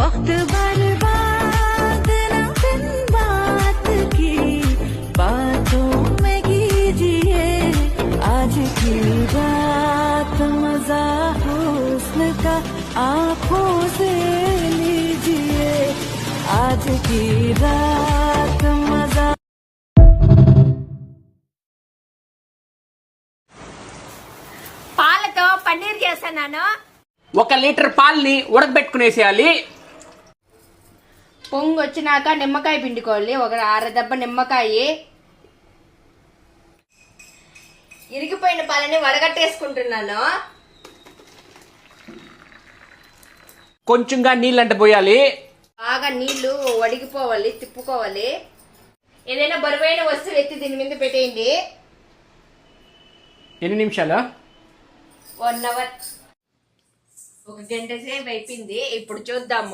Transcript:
वक्त बर्बाद न बिन बात की बातों में कीजिए आज की रात मजा हुस्न का आंखों से लीजिए आज की रात मजा। పాలతో పన్నీర్ చేస్తున్నాను. 1 లీటర్ పాలని ఉడకబెట్టుకునేసేయాలి. పొంగు వచ్చినాక నిమ్మకాయ పిండుకోవాలి. ఒక అరదెబ్బ నిమ్మకాయ. ఇరిగిపోయిన పాలని వడగట్టేసుకుంటున్నాను. కొంచెంగా నీళ్ళంట పోయాలి. బాగా నీళ్లు వడిగిపోవాలి, తిప్పుకోవాలి. ఏదైనా బరువైన వస్తువు ఎత్తి దీని మీద పెట్టేయండి. ఎన్ని నిమిషాలు? 1 అవర్, 1 గంట సేపు అయిపోయింది. ఇప్పుడు చూద్దాము.